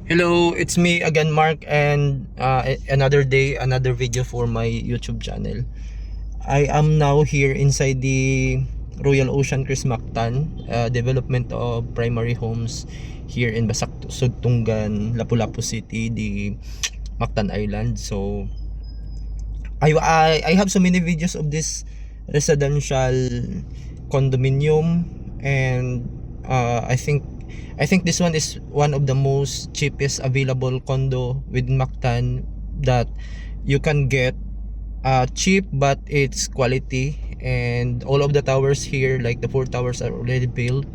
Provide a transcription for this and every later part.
Hello, it's me again, Mark, and another day, another video for my YouTube channel. I am now here inside the Royal Ocean Cruise Mactan, development of primary homes here in Basak, Sugtungan, Lapu-Lapu City, the Mactan Island. So I have so many videos of this residential condominium, and I think this one is one of the most cheapest available condo within Mactan that you can get, cheap but it's quality. And all of the towers here, like the 4 towers, are already built,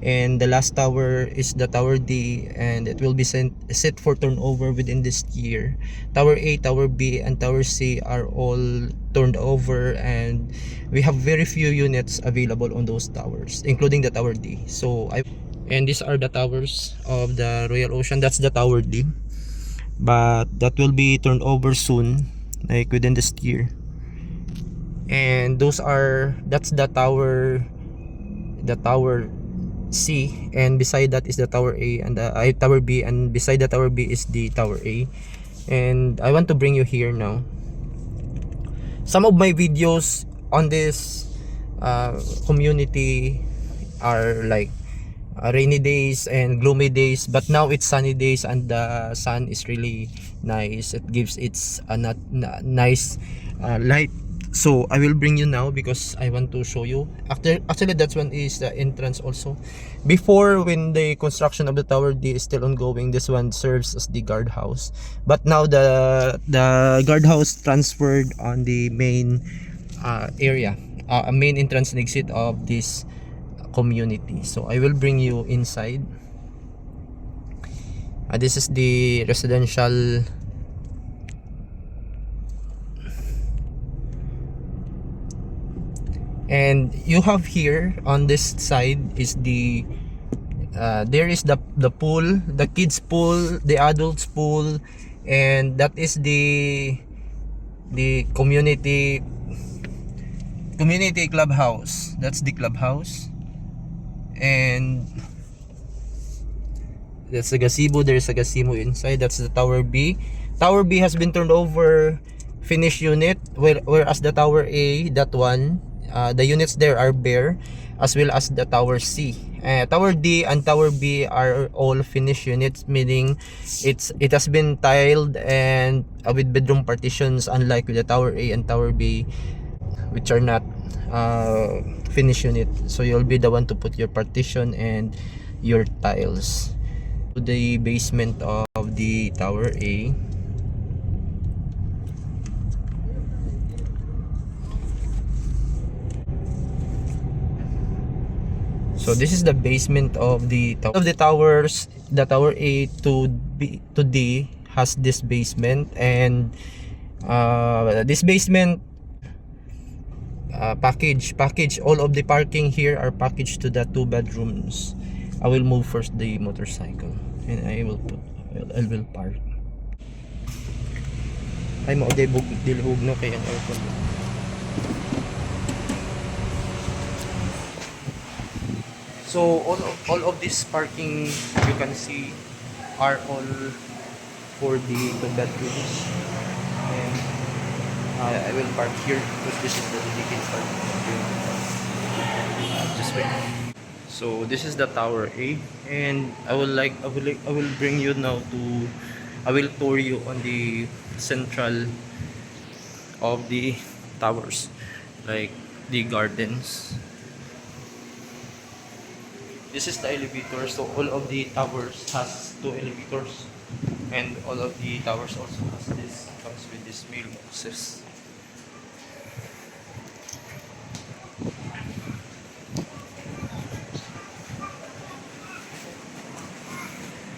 and the last tower is the Tower D, and it will be set for turnover within this year. Tower A, Tower B, and Tower C are all turned over, and we have very few units available on those towers, including the Tower D. And these are the towers of the Royal Ocean. That's the Tower D, but that will be turned over soon, like within this year. And that's the Tower C, and beside that is the Tower A, and the Tower B, and beside the Tower B is the Tower A. And I want to bring you here now. Some of my videos on this community are like rainy days and gloomy days, but now it's sunny days, and the sun is really nice. It gives nice light. So I will bring you now because I want to show you. Actually, that one is the entrance also. Before, when the construction of the Tower D is still ongoing, this one serves as the guardhouse. But now the guardhouse transferred on the main area, main entrance and exit of this community. So I will bring you inside. This is the residential and you have here on this side is the there is the pool, the kids pool, the adults pool, and that is the community clubhouse. That's the clubhouse. And that's the gazebo. There's a gazebo inside. That's the Tower B. Tower B has been turned over, finished unit, whereas the Tower A, that one, the units there are bare, as well as the Tower C. Tower D and Tower B are all finished units, meaning it has been tiled and with bedroom partitions, unlike with the Tower A and Tower B, which are not finished unit. So you'll be the one to put your partition and your tiles. To the basement of the Tower A. So this is the basement of the towers. The Tower A to D has this basement, and this basement package all of the parking here are packaged to the 2 bedrooms. I will move first the motorcycle, and I will park. Ay mo dilhog no kay ang aircon. So all of this parking you can see are all for the 2 bedrooms, and I will park here because this is the dedicated parking. Just wait. So this is the Tower A, and I will bring you now to, I will tour you on the central of the towers, like the gardens. This is the elevator. So all of the towers has 2 elevators, and all of the towers also comes with this mailboxes.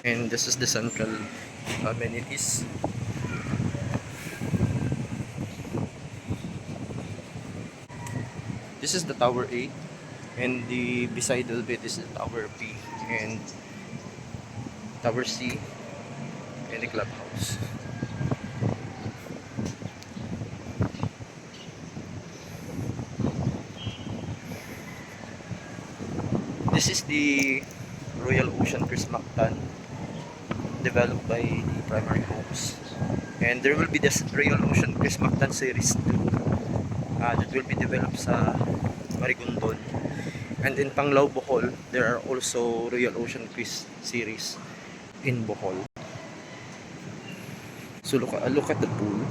And this is the central amenities. This is the Tower A, and the beside of it is the Tower B and Tower C and the clubhouse. This is the Royal Ocean Cruise Mactan. developed by the Primary Homes. And there will be this Royal Ocean Chris Mactan Series 2 that will be developed sa Marigondon. And in Panglao, Bohol, there are also Royal Ocean Chris series in Bohol. So look at the pool.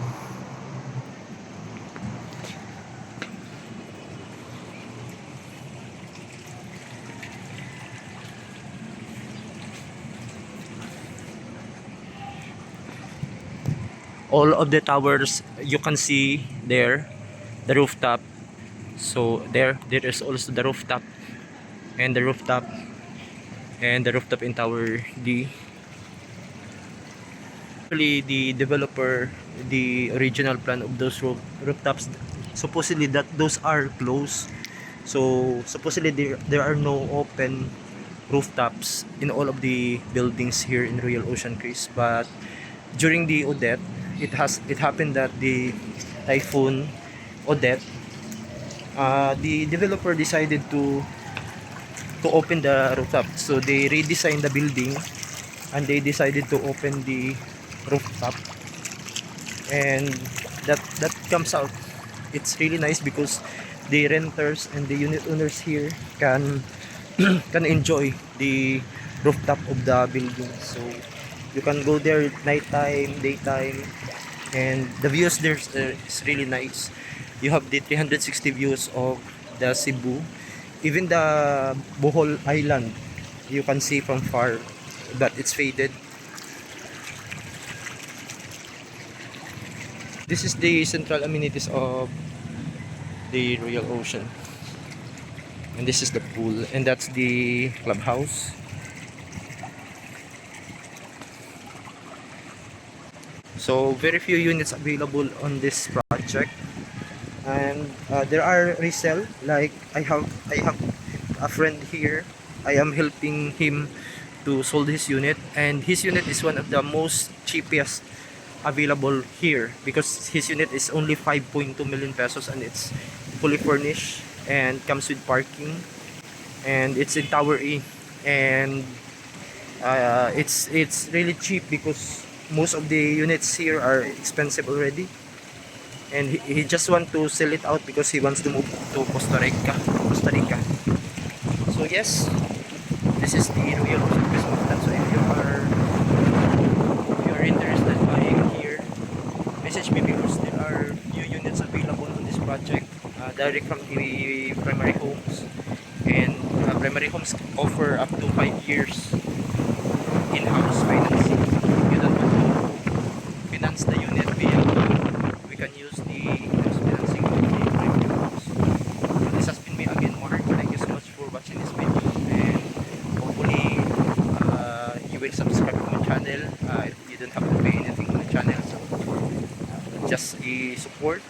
All of the towers you can see there, the rooftop. So there is also the rooftop and the rooftop in Tower D. Actually, the developer, the original plan of those rooftops, supposedly that those are closed. So supposedly there are no open rooftops in all of the buildings here in Royal Ocean Chris. But during the Odette, it happened that the typhoon Odette, the developer decided to open the rooftop. So they redesigned the building and they decided to open the rooftop, and that comes out. It's really nice because the renters and the unit owners here can can enjoy the rooftop of the building. So you can go there nighttime, daytime, and the views there is really nice. You have the 360 views of the Cebu, even the Bohol Island you can see from far, but it's faded. This is the central amenities of the Royal Ocean, and this is the pool, and that's the clubhouse. So very few units available on this project, and there are resale. Like I have a friend here. I am helping him to sold his unit, and his unit is one of the most cheapest available here because his unit is only 5.2 million pesos, and it's fully furnished and comes with parking, and it's in Tower E, and it's really cheap because most of the units here are expensive already, and he just want to sell it out because he wants to move to Costa Rica. So yes, this is the Royal Ocean Chris Mactan. So if you are interested buying here, message me because there are few units available on this project, direct from the Primary Homes, and Primary Homes offer up to 5 years in-house financing. If you don't want to finance the unit via loan, we can use the in-house financing of the Primary Homes. So this has been me again, Mark. Thank you so much for watching this video, and hopefully you will subscribe to my channel. You don't have to pay anything on the channel, so just support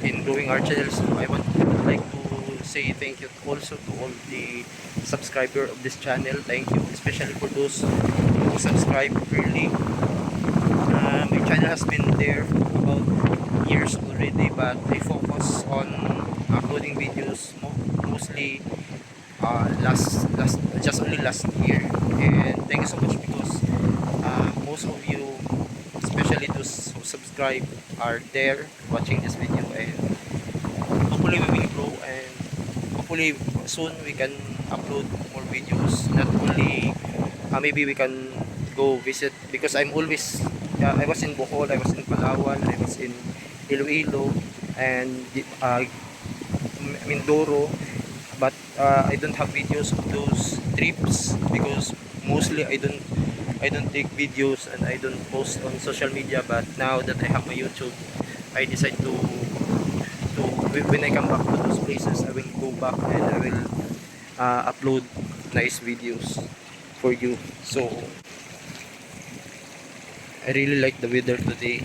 in growing our channel. So I would like to say thank you also to all the subscriber of this channel. Thank you, especially for those who subscribe early. My channel has been there about years already, but I focus on uploading videos mostly just only last year. And thank you so much because most of you, especially those who subscribe, are there watching this video, and hopefully we will grow, and hopefully soon we can upload more videos. Not only maybe we can go visit, because I'm always I was in Bohol, I was in Palawan, I was in Iloilo, and Mindoro, but I don't have videos of those trips because mostly I don't take videos and I don't post on social media. But now that I have my YouTube, I decide to when I come back to those places, I will go back and I will upload nice videos for you. So I really like the weather today.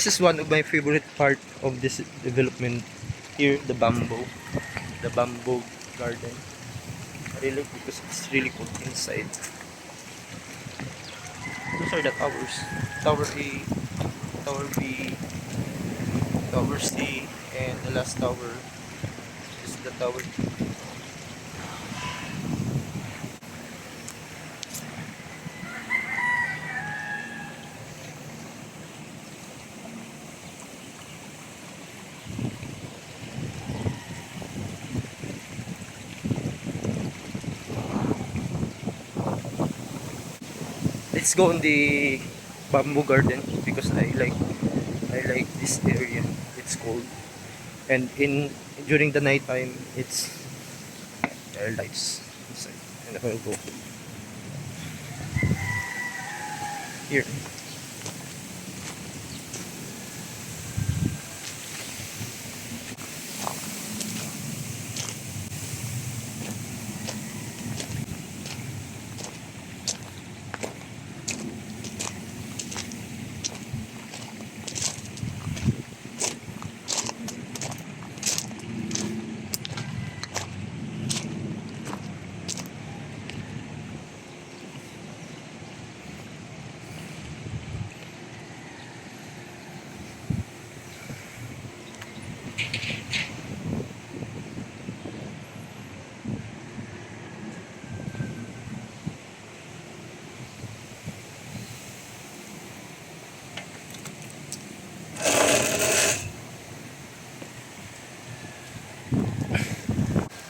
this is one of my favorite part of this development here, the bamboo garden. I really like because it's really cool inside. Those are the towers. Tower A, Tower B, Tower C, and the last tower is the Tower D. Let's go in the bamboo garden because I like this area. It's cold, and in during the night time it's there are lights inside, and I will go here.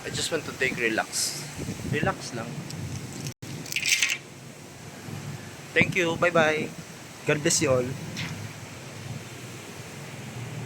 I just want to take relax lang. Thank you, bye bye, God bless you all.